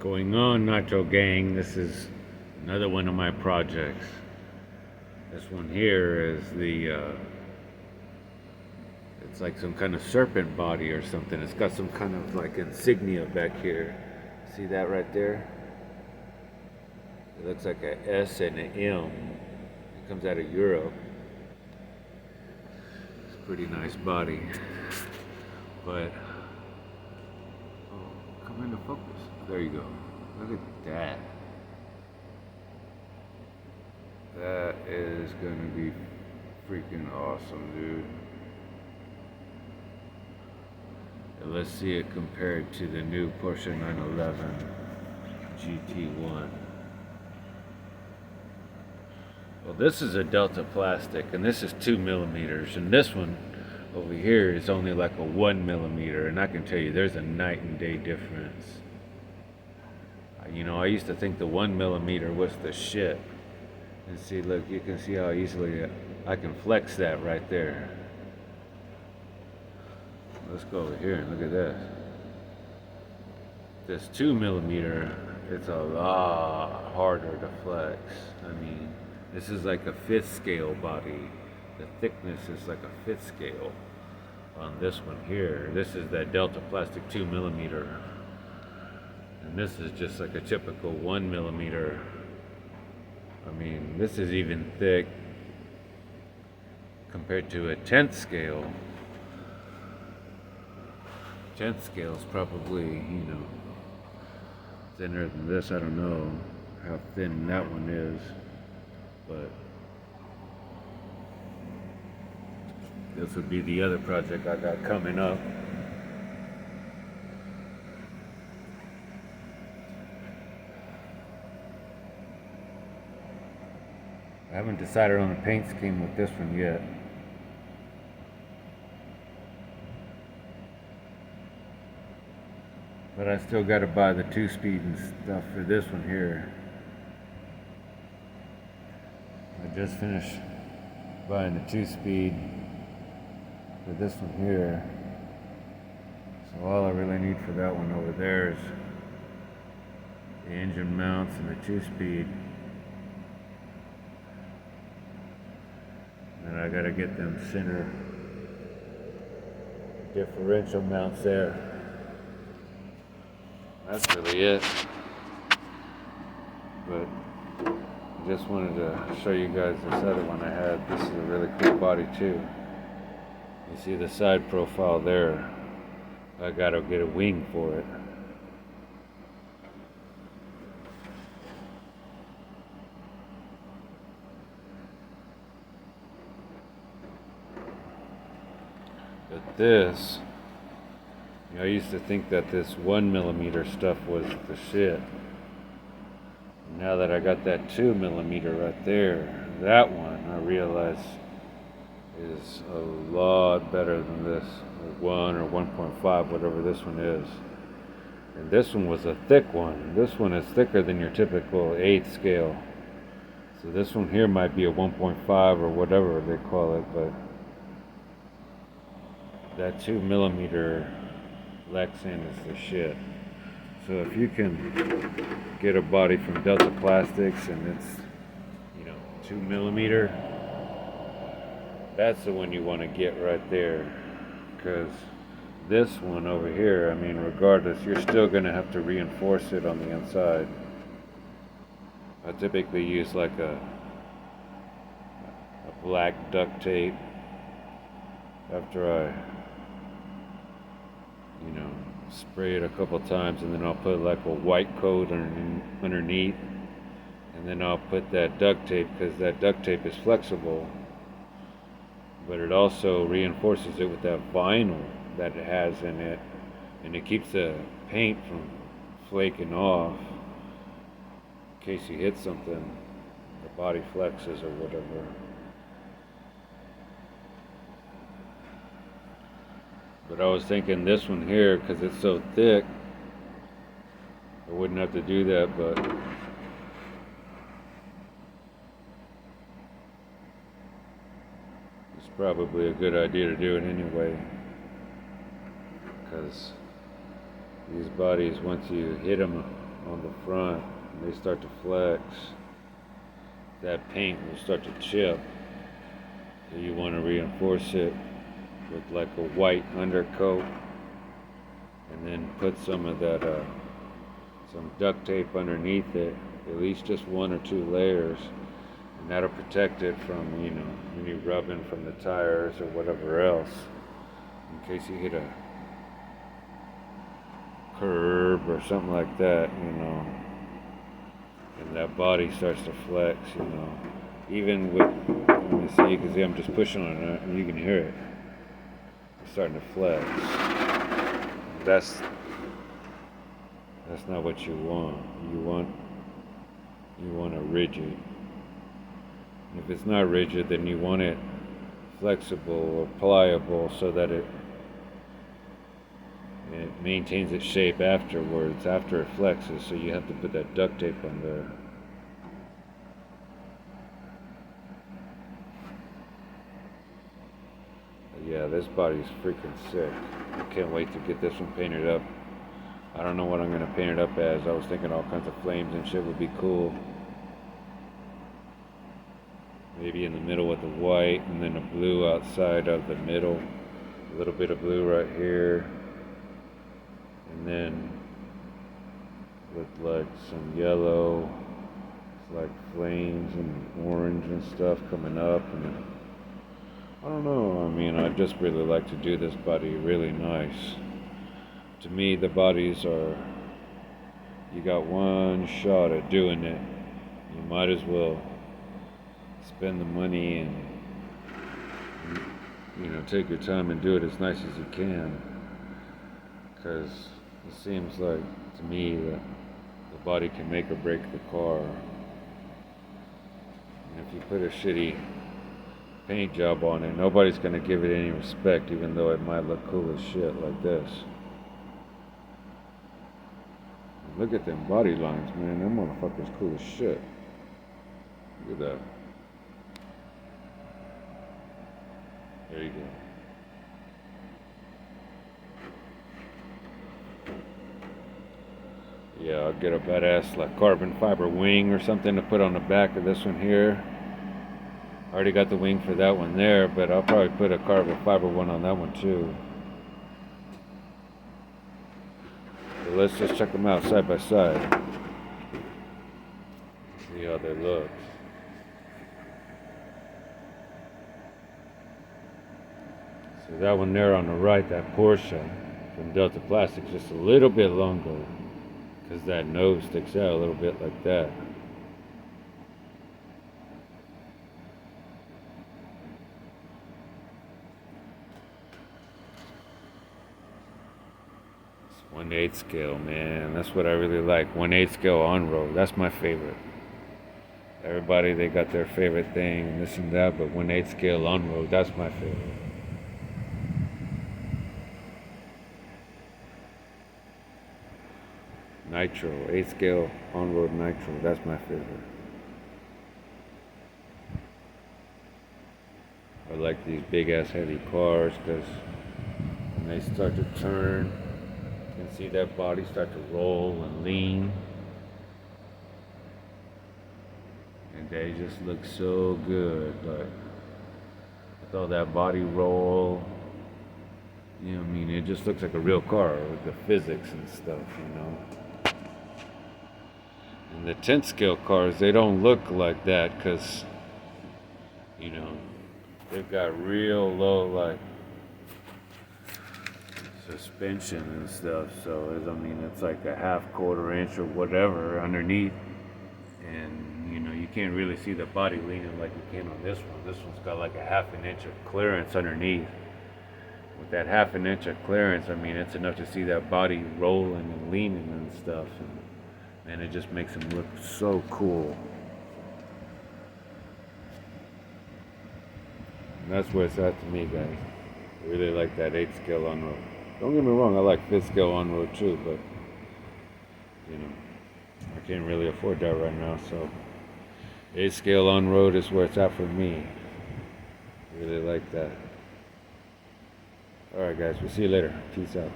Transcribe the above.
Going on, Nitro Gang? This is another one of my projects. This one here is it's like some kind of serpent body or something. It's got some kind of like insignia back here. See that right there? It looks like an S and an M. It comes out of Europe. It's a pretty nice body. But, oh, come into focus. There you go. Look at that. That is going to be freaking awesome, dude. And let's see it compared to the new Porsche 911 GT1. Well, this is a Delta plastic, and this is 2 millimeters, and this one over here is only like a 1 millimeter, and I can tell you there's a night and day difference. You know, I used to think the 1 millimeter was the shit. And see, look, you can see how easily I can flex that right there. Let's go over here and look at this. This 2 millimeter, it's a lot harder to flex. I mean, this is like a 5th scale body. The thickness is like a 5th scale on this one here. This is that Delta plastic 2 millimeter. And this is just like a typical 1 millimeter. I mean, this is even thick compared to a 10th scale. 10th scale is probably, you know, thinner than this. I don't know how thin that one is, but this would be the other project I got coming up. I haven't decided on a paint scheme with this one yet. But I still got to buy the 2-speed and stuff for this one here. I just finished buying the 2-speed for this one here. So all I really need for that one over there is the engine mounts and the 2-speed. And I gotta get them center differential mounts there. That's really it. But I just wanted to show you guys this other one I had. This is a really cool body too. You see the side profile there. I gotta get a wing for it. But this, you know, I used to think that this 1 millimeter stuff was the shit. Now that I got that 2 millimeter right there, that one I realize is a lot better than this, or 1 or 1.5, whatever this one is. And this one was a thick one. This one is thicker than your typical 8th scale. So this one here might be a 1.5 or whatever they call it, but that 2 millimeter Lexan is the shit. So if you can get a body from Delta Plastics and it's, you know, 2 millimeter, that's the one you want to get right there. Because this one over here, I mean, regardless, you're still going to have to reinforce it on the inside. I typically use like a black duct tape after I, you know, spray it a couple times, and then I'll put like a white coat underneath, and then I'll put that duct tape, because that duct tape is flexible, but it also reinforces it with that vinyl that it has in it, and it keeps the paint from flaking off in case you hit something, the body flexes or whatever. But I was thinking this one here, because it's so thick, I wouldn't have to do that, but it's probably a good idea to do it anyway. Because these bodies, once you hit them on the front and they start to flex, that paint will start to chip. So you want to reinforce it with like a white undercoat, and then put some of that some duct tape underneath it, at least just 1 or 2 layers, and that'll protect it from, you know, when you're rubbing from the tires or whatever else, in case you hit a curb or something like that, you know, and that body starts to flex, you know, even with, let me see, because I'm just pushing on it and you can hear it, it's starting to flex. That's not what you want. You want a rigid. If it's not rigid, then you want it flexible or pliable so that it maintains its shape afterwards, after it flexes. So you have to put that duct tape on there. But yeah, this body's freaking sick. I can't wait to get this one painted up. I don't know what I'm going to paint it up as. I was thinking all kinds of flames and shit would be cool. Maybe in the middle with the white, and then a blue outside of the middle. A little bit of blue right here. And then with like some yellow, like flames and orange and stuff coming up. And I don't know, I mean, I just really like to do this body really nice. To me, the bodies are, you got one shot at doing it. You might as well spend the money and, you know, take your time and do it as nice as you can. Because it seems like, to me, that the body can make or break the car. And if you put a shitty paint job on it, nobody's going to give it any respect, even though it might look cool as shit like this. Look at them body lines, man. Them motherfuckers cool as shit. Look at that. There you go. Yeah, I'll get a badass like carbon fiber wing or something to put on the back of this one here. I already got the wing for that one there, but I'll probably put a carbon fiber one on that one too. So let's just check them out side by side. See how they look. So that one there on the right, that Porsche from Delta Plastics, just a little bit longer, because that nose sticks out a little bit like that. It's 1/8 scale, man. That's what I really like. 1/8 scale on-road. That's my favorite. Everybody, they got their favorite thing and this and that, but 1/8 scale on-road, that's my favorite. Nitro, 8 scale on-road nitro, that's my favorite. I like these big ass heavy cars because when they start to turn, you can see that body start to roll and lean. And they just look so good, like with all that body roll. You know what I mean? It just looks like a real car with the physics and stuff, you know. And the 10 scale cars, they don't look like that because, you know, they've got real low, like, suspension and stuff. So, I mean, it's like a half, quarter inch or whatever underneath. And, you know, you can't really see the body leaning like you can on this one. This one's got like a 1/2 inch of clearance underneath. With that 1/2 inch of clearance, I mean, it's enough to see that body rolling and leaning and stuff. And it just makes them look so cool. And that's where it's at to me, guys. I really like that 8 scale on-road. Don't get me wrong, I like 5th scale on-road too, but, you know, I can't really afford that right now, so 8 scale on-road is where it's at for me. I really like that. Alright guys, we'll see you later. Peace out.